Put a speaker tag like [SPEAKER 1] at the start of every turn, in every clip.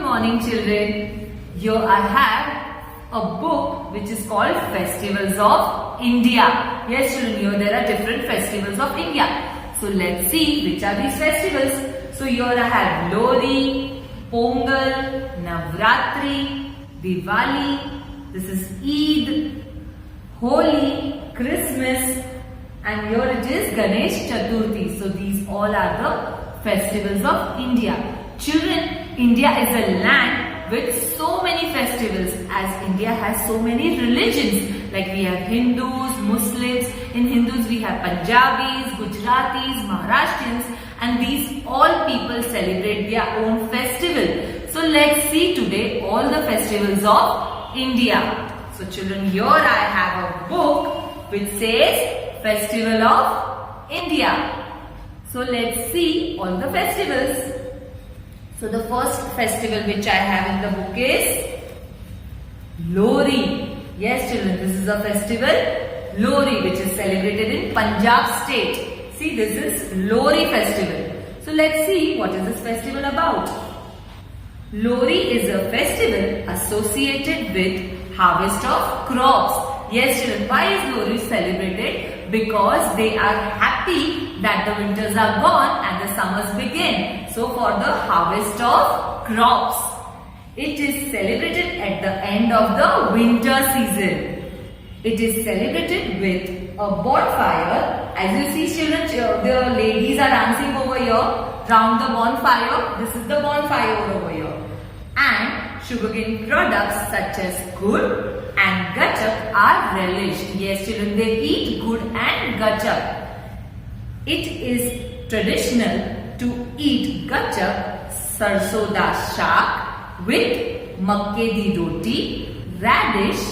[SPEAKER 1] morning, children. Here I have a book which is called Festivals of India. Yes, children, here there are different festivals of India. So let's see which are these festivals. So here I have Lohri, Pongal, Navratri, Diwali. This is Eid, Holi, Christmas, and here it is Ganesh Chaturthi. So these all are the festivals of India. Children, India is a land with so many festivals, as India has so many religions. Like we have Hindus, Muslims. In Hindus we have Punjabis, Gujaratis, Maharashtrians, and these all people celebrate their own festival. So let's see today all the festivals of India. So children, here I have a book which says Festival of India. So let's see all the festivals. So the first festival which I have in the book is Lohri. Yes, children, this is a festival Lohri which is celebrated in Punjab state. See, this is Lohri festival. So let's see what is this festival about. Lohri is a festival associated with harvest of crops. Yes, children, why is Lohri celebrated? Because they are happy that the winters are gone and the summers begin. So for the harvest of crops. It is celebrated at the end of the winter season. It is celebrated with a bonfire. As you see, children, the ladies are dancing over here round the bonfire. This is the bonfire over here. And sugarcane products such as gur and gachak are relished. Yes, children, they eat gur and gachak. It is traditional to eat gachak, sarson da saag with makke di roti, radish,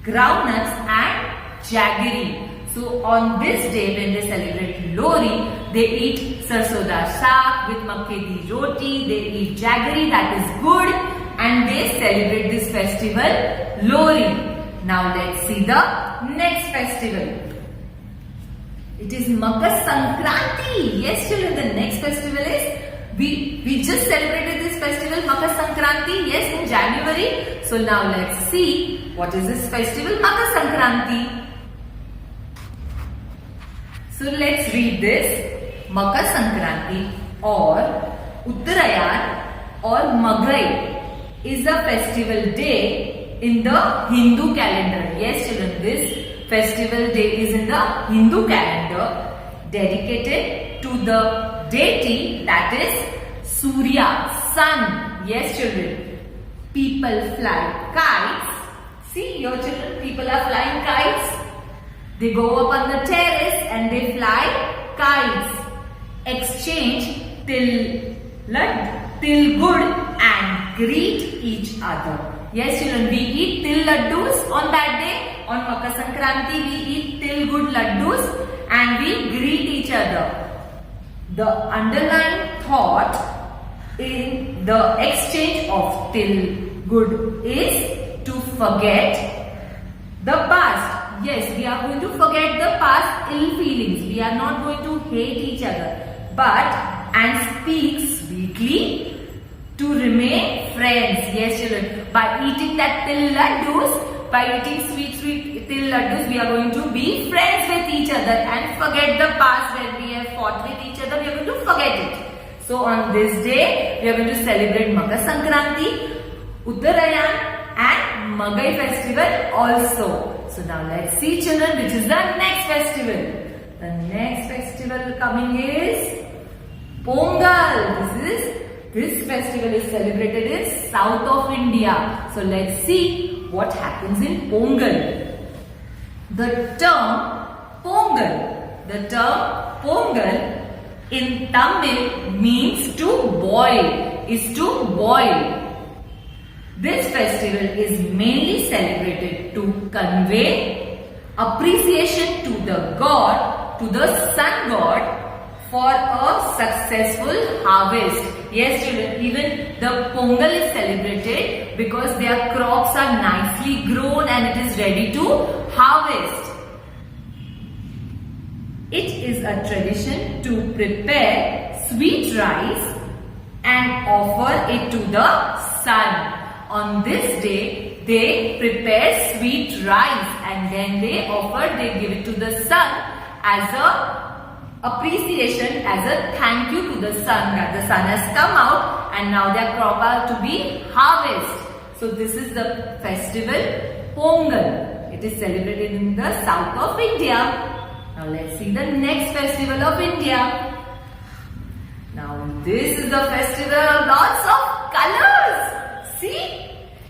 [SPEAKER 1] groundnuts and jaggery. So on this day when they celebrate Lohri, they eat sarson da saag with makke di roti, they eat jaggery, that is good, and they celebrate this festival Lohri. Now let's see the next festival. It is Makar Sankranti. Yes, children, the next festival is, we just celebrated this festival Makar Sankranti, yes, in January. So now let's see what is this festival Makar Sankranti. So let's read this. Makar Sankranti or Uttarayan or Maghai is a festival day in the Hindu calendar. Yes, children, this festival day is in the Hindu calendar, dedicated to the deity that is Surya, sun. Yes, children. People fly kites. See, your children, people are flying kites. They go up on the terrace and they fly kites. Exchange till good and greet each other. Yes, children, we eat til laddus on that day. On Makar Sankranti, we eat till good laddus and we greet each other. The underlying thought in the exchange of till good is to forget the past. Yes, we are going to forget the past ill feelings. We are not going to hate each other, and speak sweetly to remain friends. Yes, children, by eating that till laddus, by eating sweet till laddus, we are going to be friends with each other and forget the past when we have fought with each other. We are going to forget it. So on this day, we are going to celebrate Makar Sankranti, Uttarayan and Maghai festival also. So now let's see, children, which is the next festival. The next festival coming is Pongal. This festival is celebrated in south of India. So let's see what happens in Pongal. The term Pongal in Tamil means to boil, is to boil. This festival is mainly celebrated to convey appreciation to the god, to the sun god, for a successful harvest. Yes, children, even the Pongal is celebrated because their crops are nicely grown and it is ready to harvest. It is a tradition to prepare sweet rice and offer it to the sun. On this day, they prepare sweet rice and then they give it to the sun as a appreciation, as a thank you to the sun that the sun has come out and now their crop are to be harvested. So this is the festival Pongal. It is celebrated in the south of India. Now let's see the next festival of India. Now this is the festival of lots of colors. See?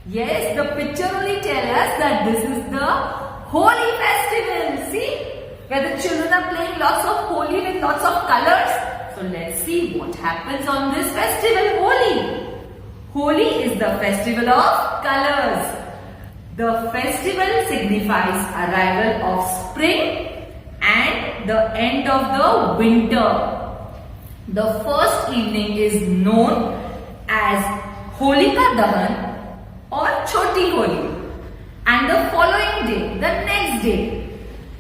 [SPEAKER 1] Yes, the picture only tells us that this is the Holi festival. See? Where the children are playing lots of Holi with lots of colors. So let's see what happens on this festival Holi. Holi is the festival of colors. The festival signifies arrival of spring and the end of the winter. The first evening is known as Holika Dahan or Choti Holi, and the following day, the next day,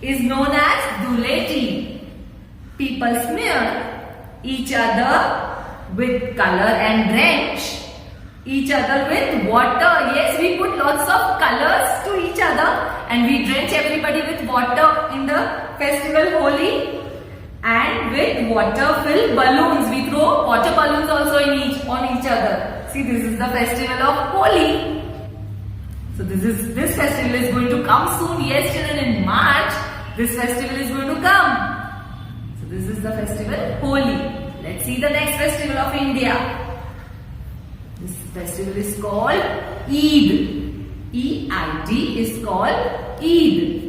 [SPEAKER 1] is known as Dhuleti. People smear each other with color and drench each other with water. Yes, we put lots of colors to each other and we drench everybody with water in the festival Holi. And with water-filled balloons, we throw water balloons also on each other. See, this is the festival of Holi. So this festival is going to come soon. Yes, children, in March, this festival is going to come. So this is the festival Holi. Let's see the next festival of India. This festival is called Eid. E-I-D is called Eid.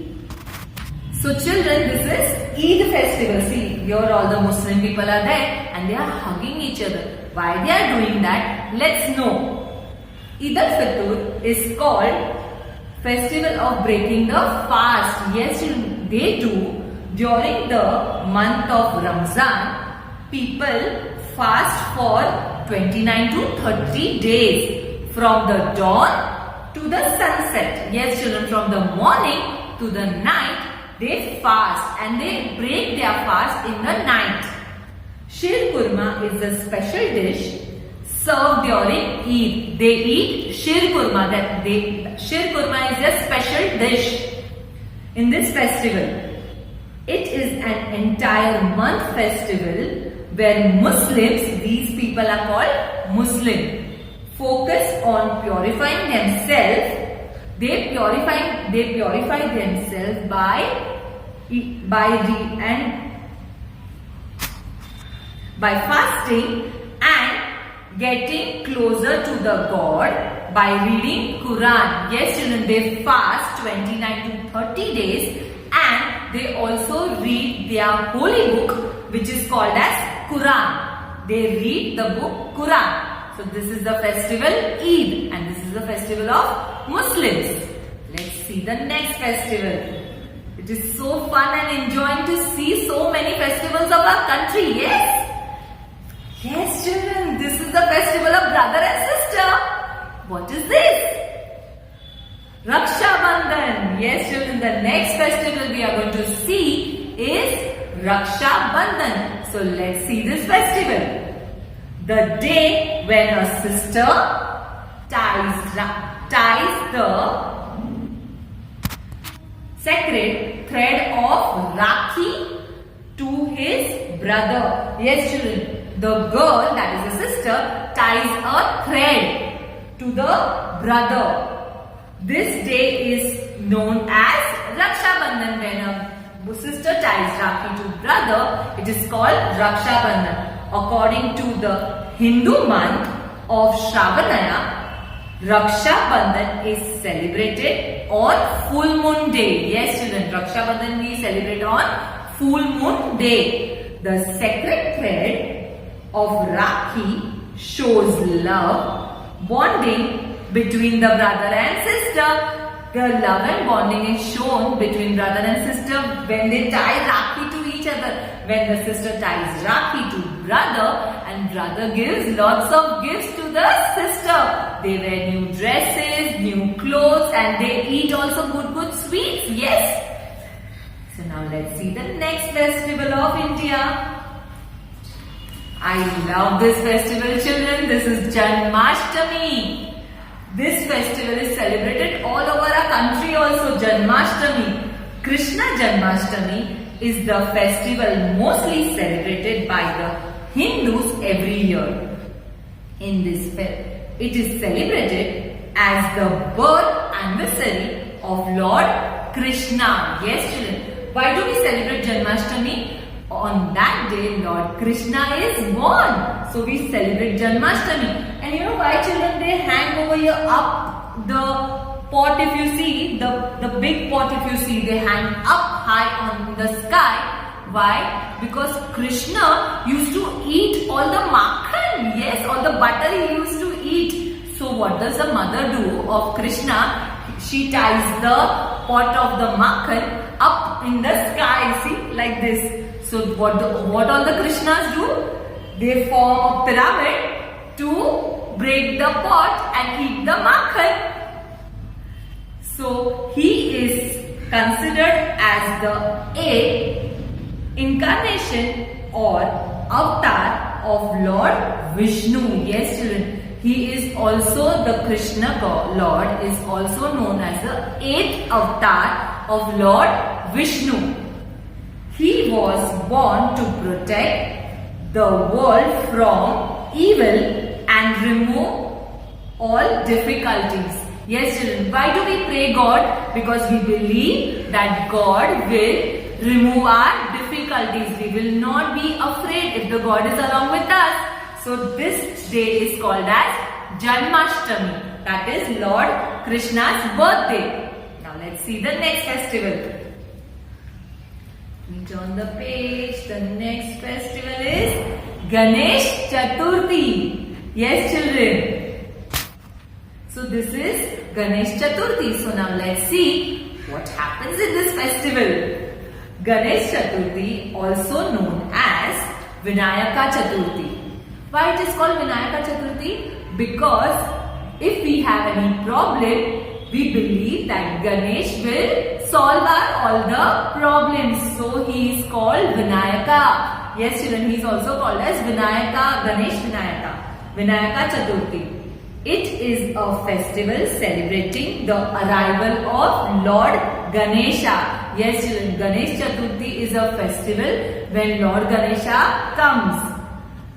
[SPEAKER 1] So children, this is Eid festival. See, here all the Muslim people are there and they are hugging each other. Why they are doing that? Let's know. Eid al-Fitr is called festival of breaking the fast. Yes, children, they do. During the month of Ramzan, people fast for 29 to 30 days from the dawn to the sunset. Yes, children, from the morning to the night, they fast and they break their fast in the night. Shir Kurma is a special dish served during Eid. They eat Shir Kurma. Shir Kurma is a special dish in this festival. It is an entire month festival where Muslims, these people are called Muslim, focus on purifying themselves. They purify themselves by fasting and getting closer to the God by reading Quran. Yes, children, they fast 29 to 30 days and they also read their holy book, which is called as Quran. They read the book Quran. So this is the festival Eid and this is the festival of Muslims. Let's see the next festival. It is so fun and enjoying to see so many festivals of our country. Yes? Yes, children, this is the festival of brother and sister. What is this? Raksha Bandhan. Yes, children, the next festival we are going to see is Raksha Bandhan. So let's see this festival. The day when a sister ties the sacred thread of Rakhi to his brother. Yes, children, the girl, that is a sister, ties a thread to the brother. This day is known as Raksha Bandhan. When a sister ties Rakhi to brother, it is called Raksha Bandhan. According to the Hindu month of Shravanaya, Raksha Bandhan is celebrated on full moon day. Yes, children, Raksha Bandhan we celebrate on full moon day. The sacred thread of Rakhi shows love, bonding between the brother and sister. The love and bonding is shown between brother and sister when they tie Rakhi to each other. When the sister ties Rakhi to brother and brother gives lots of gifts to the sister. They wear new dresses, new clothes and they eat also good sweets. Yes. So now let's see the next festival of India. I love this festival, children. This is Janmashtami. This festival is celebrated all over our country also. Janmashtami. Krishna Janmashtami is the festival mostly celebrated by the Hindus every year. In this festival, it is celebrated as the birth anniversary of Lord Krishna. Yes, children. Why do we celebrate Janmashtami? On that day, Lord Krishna is born. So we celebrate Janmashtami. And you know why, children? They hang over here up the pot, if you see, the big pot, if you see, they hang up high on the sky. Why? Because Krishna used to eat all the makhan. Yes, all the butter he used to eat. So what does the mother do of Krishna? She ties the pot of the makhan up in the sky, see, like this. So what all the Krishnas do? They form a pyramid to break the pot and eat the makhan. So he is considered as the eighth incarnation or avatar of Lord Vishnu. Yes, children. He is also the Krishna Lord is also known as the eighth avatar of Lord Vishnu. He was born to protect the world from evil and remove all difficulties. Yes, children. Why do we pray God? Because we believe that God will remove our difficulties. We will not be afraid if the God is along with us. So this day is called as Janmashtami. That is Lord Krishna's birthday. Now let's see the next festival. We turn the page. The next festival is Ganesh Chaturthi. Yes, children. So this is Ganesh Chaturthi. So now let's see what happens in this festival. Ganesh Chaturthi, also known as Vinayaka Chaturthi. Why it is called Vinayaka Chaturthi? Because if we have any problem, we believe that Ganesh will solve all the problems. So he is called Vinayaka. Yes, children, he is also called as Vinayaka, Ganesh Vinayaka. Vinayaka Chaturthi. It is a festival celebrating the arrival of Lord Ganesha. Yes, children, Ganesh Chaturthi is a festival when Lord Ganesha comes.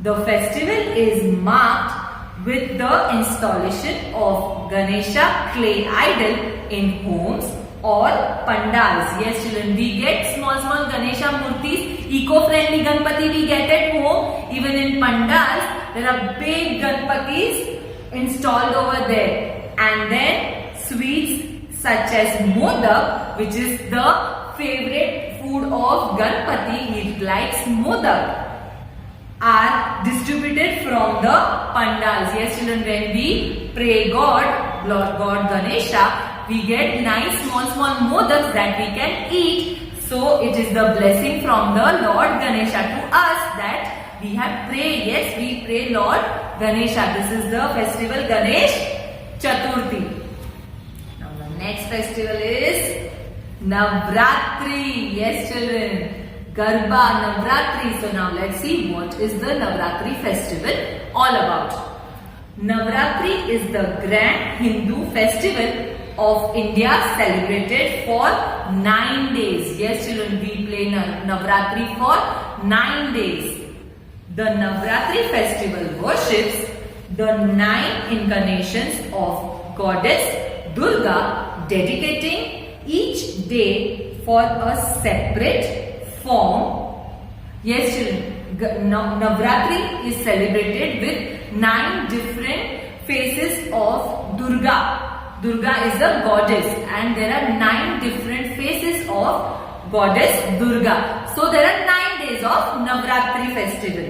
[SPEAKER 1] The festival is marked with the installation of Ganesha clay idol in homes or pandals. Yes, children, we get small Ganesha murtis, eco-friendly Ganpati we get at home. Even in pandals, there are big Ganpatis installed over there. And then sweets such as modak, which is the favorite food of Ganpati, he likes modak, are distributed from the pandals. Yes, children, when we pray God, Lord God Ganesha, we get nice small modaks that we can eat. So it is the blessing from the Lord Ganesha to us that we have prayed. Yes, we pray Lord Ganesha. This is the festival Ganesh Chaturthi. Now the next festival is Navratri. Yes, children. Garba, Navratri. So now let's see what is the Navratri festival all about. Navratri is the grand Hindu festival of India celebrated for 9 days. Yes, children, we play Navratri for 9 days. The Navratri festival worships the 9 incarnations of Goddess Durga, dedicating each day for a separate form. Yes, children, Navratri is celebrated with 9 different faces of Durga. Durga is a goddess and there are 9 different faces of Goddess Durga. So there are 9 days of Navratri festival.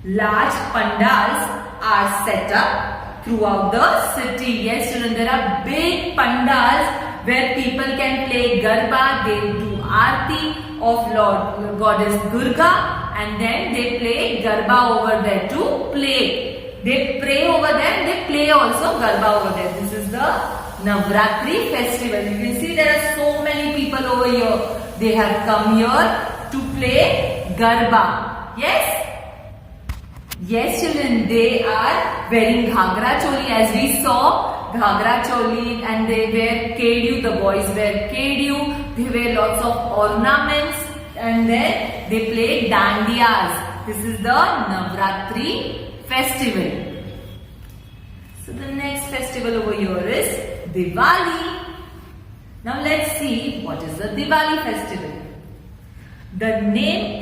[SPEAKER 1] Large pandals are set up throughout the city. Yes, children, there are big pandals where people can play Garba. They do Aarti of Lord Goddess Durga and then they play Garba over there to play. They pray over there and they play also Garba over there. This is the Navratri festival. You can see there are so many people over here. They have come here to play Garba. Yes? Yes, children, they are wearing ghagra choli as we saw. Ghagra choli, and they wear kedu. The boys wear kedu. They wear lots of ornaments, and then they play dandiyas. This is the Navratri festival. So the next festival over here is Diwali. Now let's see what is the Diwali festival. The name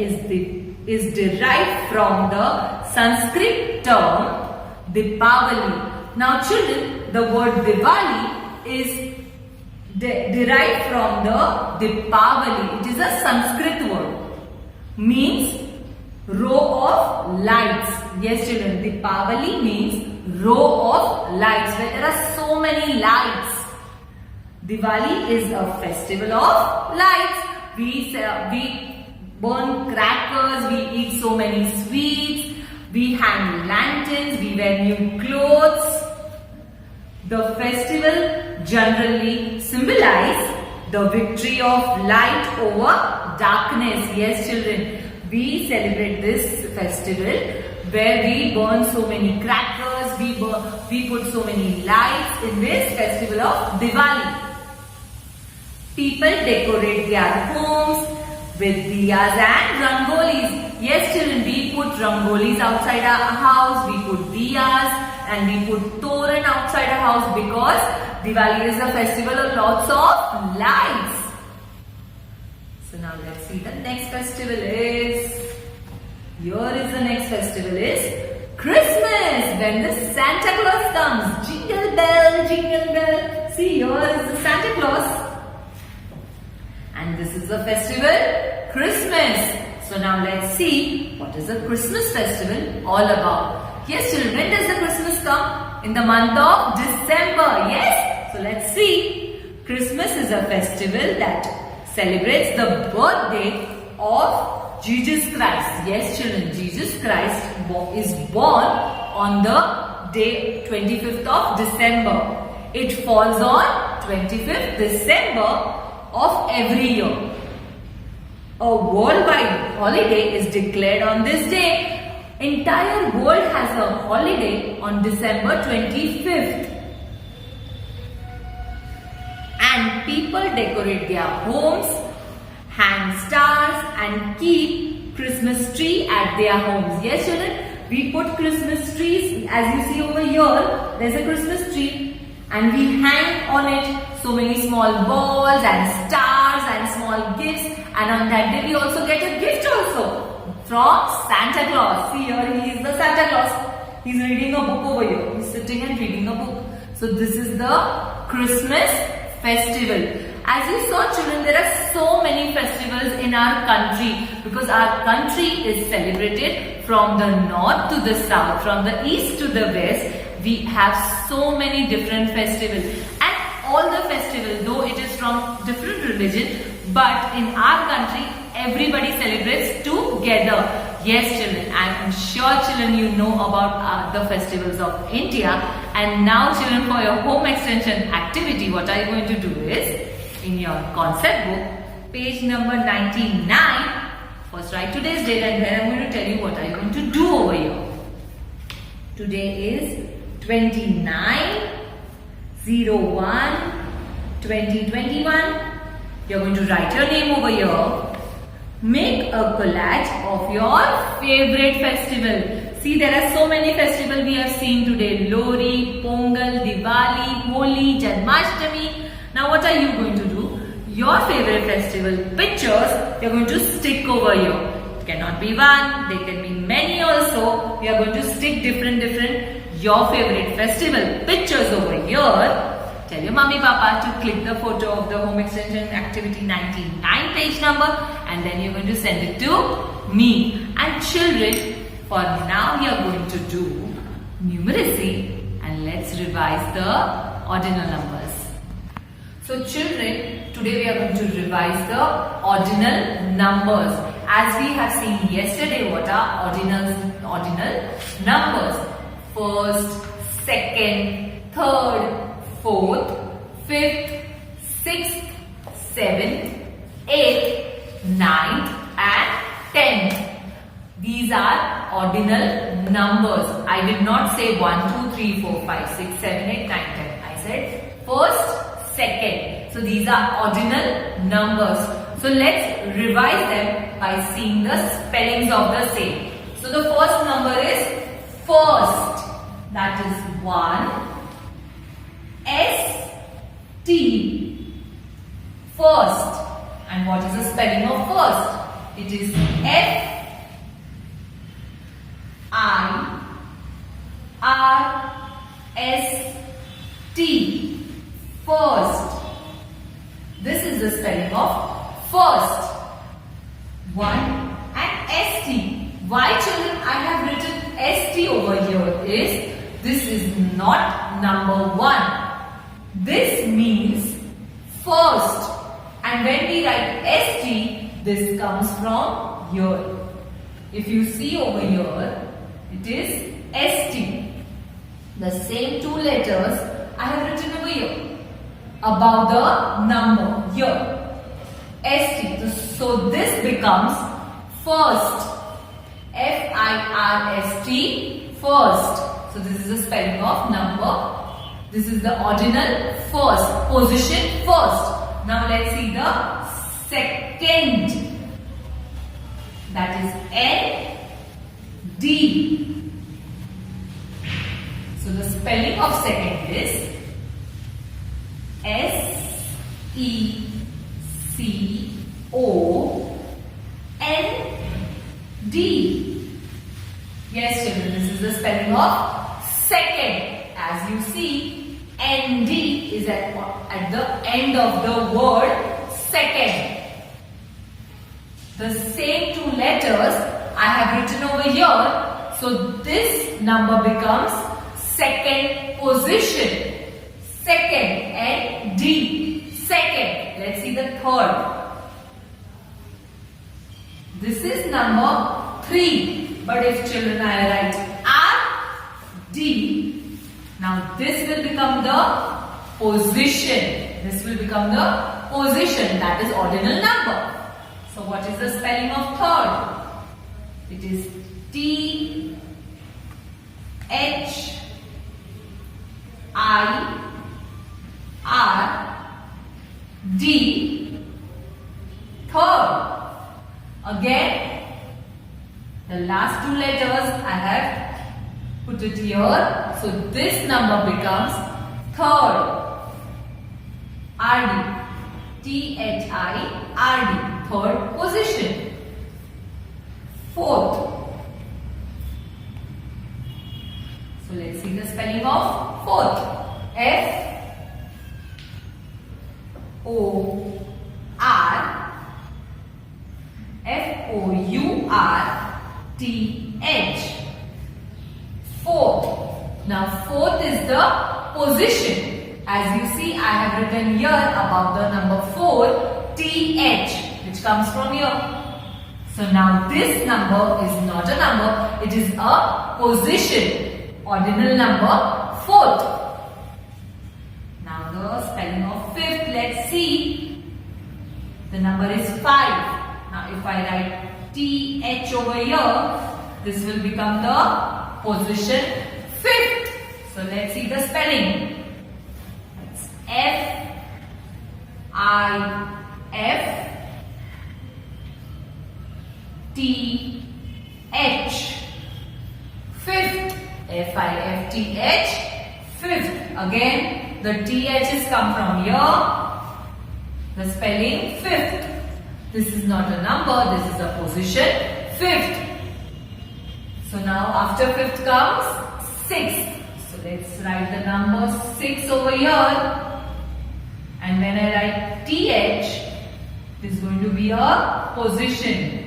[SPEAKER 1] is derived from the Sanskrit term Dipavali. Now children, the word Diwali is derived from the Dipavali. It is a Sanskrit word. Means row of lights. Yes children, Dipavali means row of lights, where there are so many lights. Diwali is a festival of lights. We burn crackers, we eat so many sweets, we hang lanterns, we wear new clothes. The festival generally symbolizes the victory of light over darkness. Yes children, we celebrate this festival where we burn so many crackers, we put so many lights in this festival of Diwali. People decorate their homes with diyas and rangolis. Yes children, we put rangolis outside our house, we put diyas and we put toran outside our house because Diwali is a festival of lots of lights. So now let's see the next festival is, here is the next festival is Christmas, when the Santa Claus comes. Jingle bell, jingle bell. See, here is the Santa Claus. And this is the festival Christmas. So now let's see what is the Christmas festival all about. Yes children, when does the Christmas come? In the month of December. Yes? So let's see. Christmas is a festival that celebrates the birthday of Jesus Christ. Yes children, Jesus Christ is born on the day 25th of December. It falls on 25th December of every year. A worldwide holiday is declared on this day. Entire world has a holiday on December 25th. And people decorate their homes, hang stars and keep Christmas tree at their homes. Yes children, we put Christmas trees, as you see over here, there's a Christmas tree and we hang on it so many small balls and stars and small gifts, and on that day we also get a gift also from Santa Claus. See here, he is the Santa Claus. He's reading a book over here. He's sitting and reading a book. So this is the Christmas festival. As you saw children, there are so many festivals in our country because our country is celebrated from the north to the south, from the east to the west. We have so many different festivals, and all the festivals, though it is from different religion, but in our country everybody celebrates together. Yes children, I am sure children you know about the festivals of India. And now children, for your home extension activity, what are you going to do is, in your concept book, page number 99, first write today's date and then I'm going to tell you what are you going to do over here. Today is 29/01/2021. You're going to write your name over here. Make a collage of your favorite festival. See, there are so many festivals we have seen today. Lohri, Pongal, Diwali, Holi, Janmashtami. Now what are you going to do? Your favorite festival pictures you're going to stick over here. It cannot be one, there can be many also. We are going to stick different your favorite festival pictures over here. Tell your mommy papa to click the photo of the home extension activity 99 page number, and then you're going to send it to me. And children, for now we are going to do numeracy, and let's revise the ordinal numbers. So children, today we are going to revise the ordinal numbers. As we have seen yesterday, what are ordinal numbers? First, second, third, fourth, fifth, sixth, seventh, eighth, ninth and tenth. These are ordinal numbers. I did not say 1, 2, 3, 4, 5, 6, 7, 8, 9, 10. I said first, second. So these are ordinal numbers. So let's revise them by seeing the spellings of the same. So the first number is first. That is 1, S, T. First. And what is the spelling of first? It is F, I, R, S, T. First. This is the spelling of first. 1 and ST. Why, children, I have written ST over here is this is not number 1. This means first. And when we write ST, this comes from here. If you see over here, it is ST. The same two letters I have written over here. Above the number here. ST. So this becomes first. F-I-R-S-T. First. So this is the spelling of number. This is the ordinal first. Position first. Now let's see the second. That is N-D. So the spelling of second is S-E-C-O-N-D. Yes, children, this is the spelling of second. As you see, ND is at the end of the word second. The same two letters I have written over here. So this number becomes second position. Second, ND. Second. Let's see the third. This is number 3. But if children I write RD, now this will become the position. This will become the position. That is ordinal number. So what is the spelling of third? It is T-H-I-R-D. Third. Again, the last two letters I have put it here. So this number becomes third. RD. T-H-I-R-D. Third position. Fourth. So let's see the spelling of fourth. F-O-U-R-T-H. Fourth. Now fourth is the position. As you see, I have written here above the number 4, TH, which comes from here. So now this number is not a number, it is a position. Ordinal number, fourth. Now the spelling of fifth, let's see. The number is 5. Now if I write TH over here, this will become the position fifth. So let's see the spelling. It's F-I-F-T-H. Fifth. F-I-F-T-H. Fifth. Again, the TH is come from here. The spelling fifth. This is not a number, this is a position. Fifth. So now after fifth comes sixth. So let's write the number 6 over here. And when I write TH, it is going to be a position.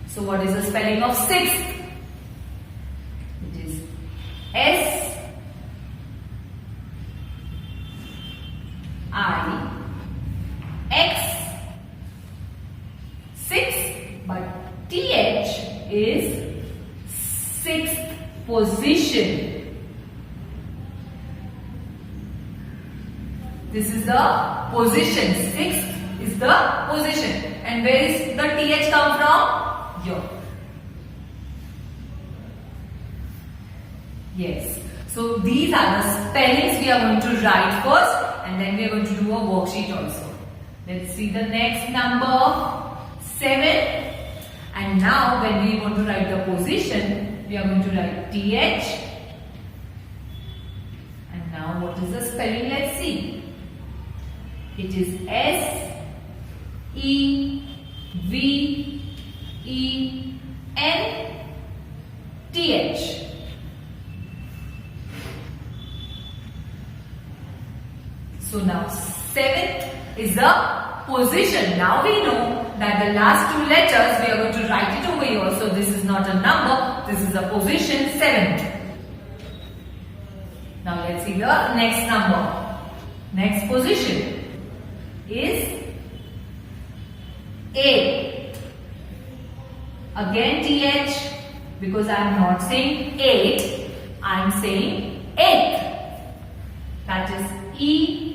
[SPEAKER 1] So what is the spelling of sixth? It is S-I-X. 6, but TH is sixth position. This is the position, sixth is the position. And where is the th come from? Here. Yes. So these are the spellings we are going to write first, and then we are going to do a worksheet also. Let's see the next number 7. And now when we want to write the position, we are going to write th. And now what is the spelling? Let's see. It is S E V E N T H. So now 7th is the position. Now we know that the last 2 letters we are going to write it over here. So this is not a number, this is a position 7th. Now let's see the next number. Next position is 8th. Again th, because I am not saying 8, I am saying 8th. That is E-I.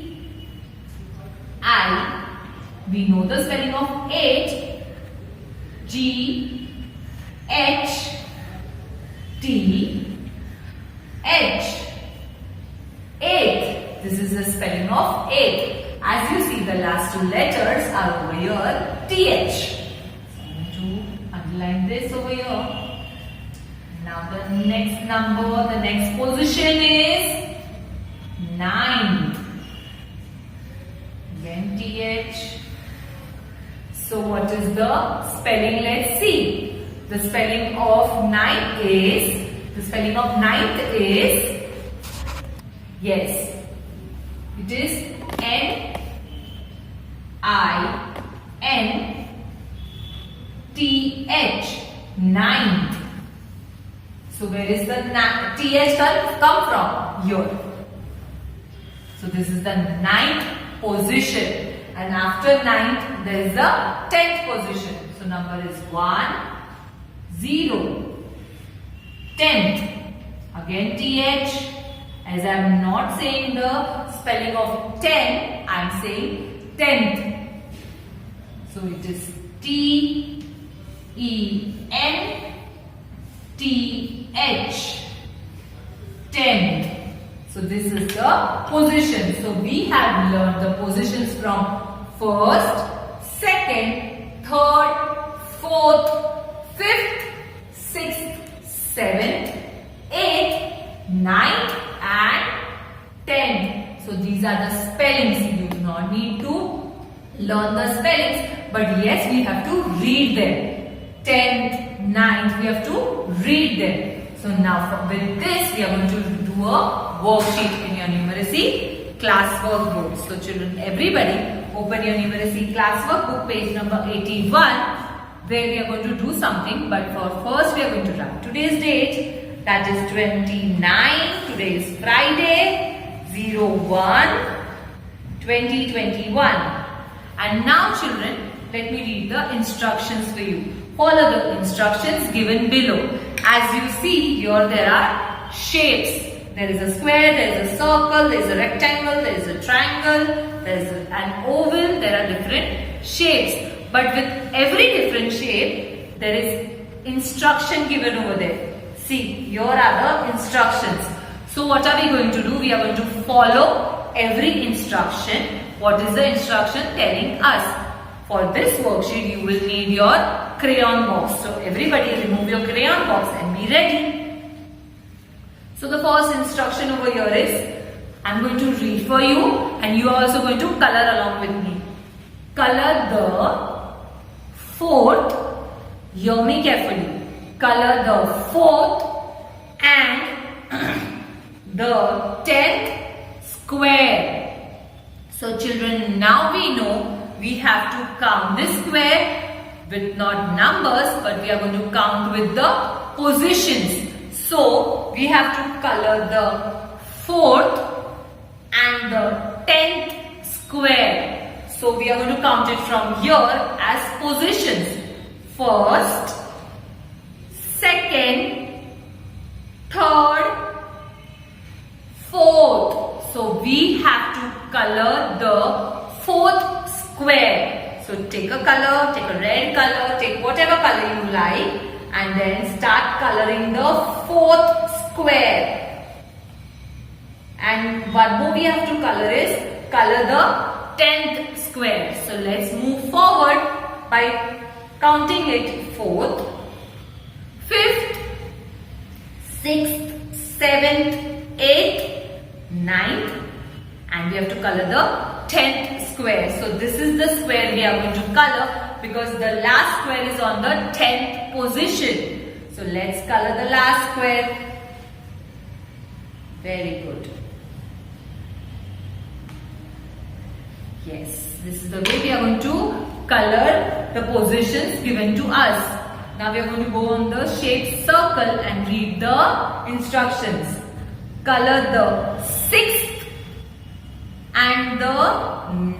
[SPEAKER 1] We know the spelling of 8. G-H-T-H. 8th. This is the spelling of 8. As you see, the last 2 letters are over here, th. So I'm going to underline this over here. Now the next number, the next position is 9. Again th. So what is the spelling? Let's see. The spelling of ninth is, yes, it is N-I-N-T-H, ninth. So where is the th come from? Here. So this is the 9th position. And after 9th, there is the 10th position. So number is 1, 0. 10th. Again th. As I am not saying the spelling of 10, I am saying 10th. So it is T-E-N-T-H. 10th. So this is the position. So we have learned the positions from 1st, 2nd, 3rd, 4th, 5th, 6th, 7th, 8th, 9th and 10th. So these are the spellings. You do not need to learn the spellings, but yes, we have to read them. 10th, 9th, we have to read them. So now with this, we are going to do a worksheet in your numeracy classwork book. So children, everybody open your numeracy classwork book, page number 81, where we are going to do something. But for first, we are going to write today's date. That is 29. Today is Friday, 01/2021. And now children, let me read the instructions for you. Follow the instructions given below. As you see here, there are shapes. There is a square, there is a circle, there is a rectangle, there is a triangle, there is an oval. There are different shapes. But with every different shape, there is instruction given over there. See, here are the instructions. So what are we going to do? We are going to follow every instruction. What is the instruction telling us? For this worksheet, you will need your crayon box. So everybody remove your crayon box and be ready. So the first instruction over here is, I am going to read for you and you are also going to color along with me. Color the 4th, hear me carefully. Color the 4th and the 10th square. So children, now we know we have to count this square with not numbers, but we are going to count with the positions. So we have to color the 4th and the 10th square. So we are going to count it from here as positions. 1st, 2nd, 3rd, 4th. So we have to color the 4th square. So take a color, take a red color, take whatever color you like, and then start coloring the fourth square. And one more we have to color is color the 10th square. So let's move forward by counting it 4th, 5th, 6th, 7th, 8th, 9th, and we have to color the 10th square. So this is the square we are going to color because the last square is on the 10th position. So let's color the last square. Very good. Yes, this is the way we are going to color the positions given to us. Now we are going to go on the shaped circle and read the instructions. Color the 6th and the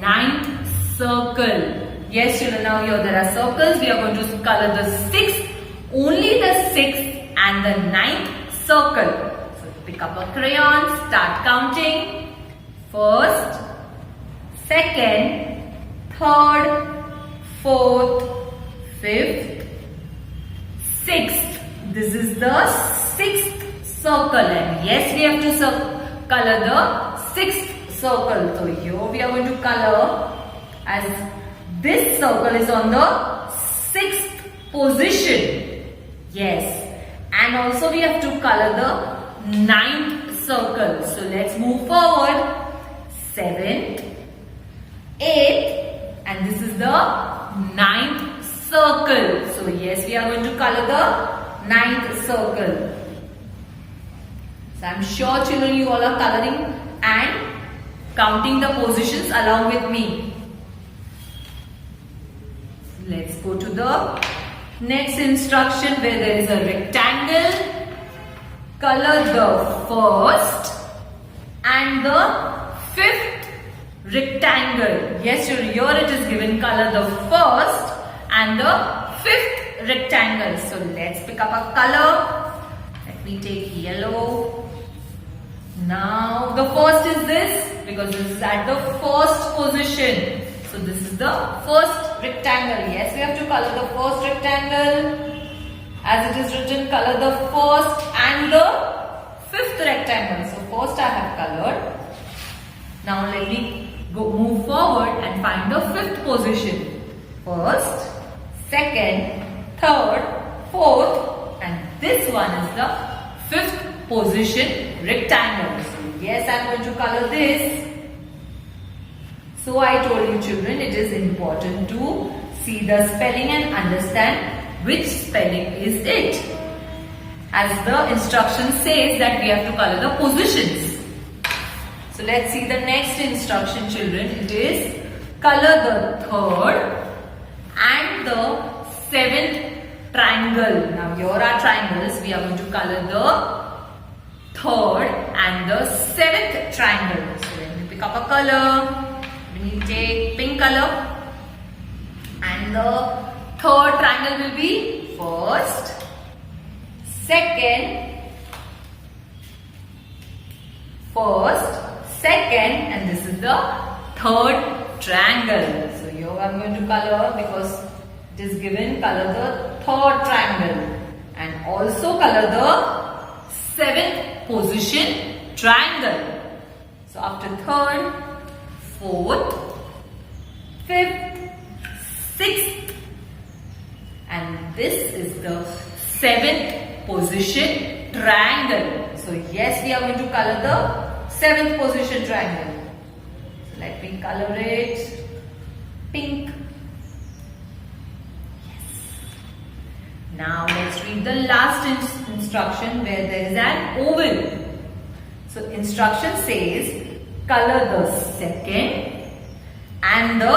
[SPEAKER 1] 9th circle. Yes, children, now here there are circles. We are going to color the 6th, only the 6th and the 9th circle. So pick up a crayon, start counting. First, second, third, fourth, fifth, sixth. This is the 6th circle, and yes, we have to color the 6th circle. So here we are going to color as this circle is on the 6th position. Yes, and also we have to color the 9th circle. So let's move forward. 7th, 8th, and this is the 9th circle. So yes, we are going to color the 9th circle. So I'm sure children you all are coloring and counting the positions along with me. Let's go to the next instruction where there is a rectangle. Color the first and the 5th rectangle. Yes, here it is given color the first and the 5th rectangle. So let's pick up a color. Let me take yellow. Now the first is this because this is at the first position. So this is the first rectangle. Yes, we have to color the first rectangle. As it is written, color the first and the 5th rectangle. So first I have colored. Now let me move forward and find the 5th position. First, second, third, fourth, and this one is the 5th position rectangle. So yes, I am going to color this. So I told you children, it is important to see the spelling and understand which spelling is it. As the instruction says that we have to color the positions. So let's see the next instruction children. It is color the 3rd and the 7th triangle. Now here are triangles. We are going to color the 3rd and the 7th triangle. So let me pick up a color. We need to take pink color. And the 3rd triangle will be first, second, and this is the 3rd triangle. So here I am going to color because it is given color the 3rd triangle and also color the 7th position triangle. So after 3rd, 4th, 5th, 6th, and this is the 7th position triangle. So yes, we are going to color the 7th position triangle. So let me color it pink. Yes. Now let's read the last instruction where there is an oval. So instruction says color the 2nd and the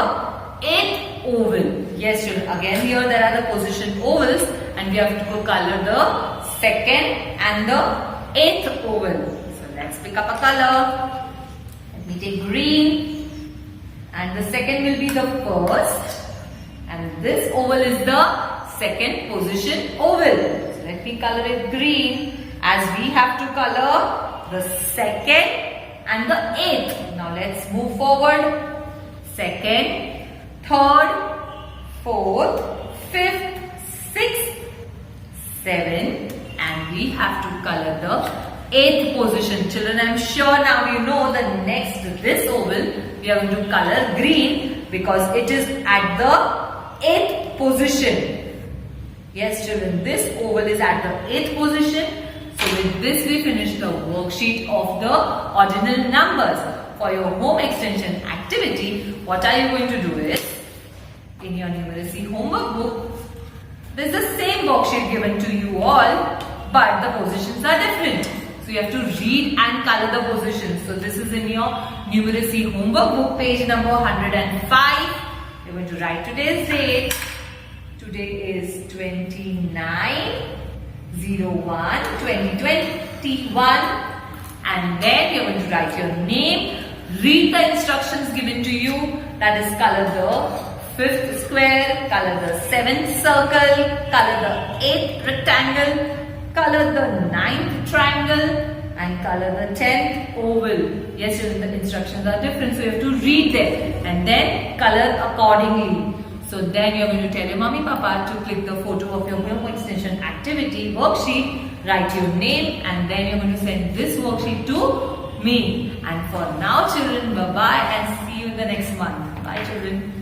[SPEAKER 1] 8th oval. Yes, again here there are the position ovals and we have to go color the 2nd and the 8th oval. So let's pick up a color. Let me take green and the 2nd will be the first and this oval is the 2nd position oval. So let me color it green as we have to color the 2nd and the 8th. Now let's move forward. 2nd, 3rd, 4th, 5th, 6th, 7th, and we have to color the 8th position. Children, I am sure now you know the next this oval we are going to color green because it is at the 8th position. Yes, children, this oval is at the 8th position. So with this we finish the worksheet of the ordinal numbers. For your home extension activity, what are you going to do is, in your numeracy homework book, there is the same worksheet given to you all, but the positions are different. So you have to read and color the positions. So this is in your numeracy homework book, page number 105. You are going to write today's date. Today is 29/01/2021, and then you are going to write your name, read the instructions given to you, that is color the 5th square, color the 7th circle, color the 8th rectangle, color the 9th triangle, and color the 10th oval. Yes, children, the instructions are different, so you have to read them and then color accordingly. So then you are going to tell your mommy papa to click the photo of your home extension activity worksheet, write your name, and then you are going to send this worksheet to me. And for now, children, bye-bye and see you in the next month. Bye, children.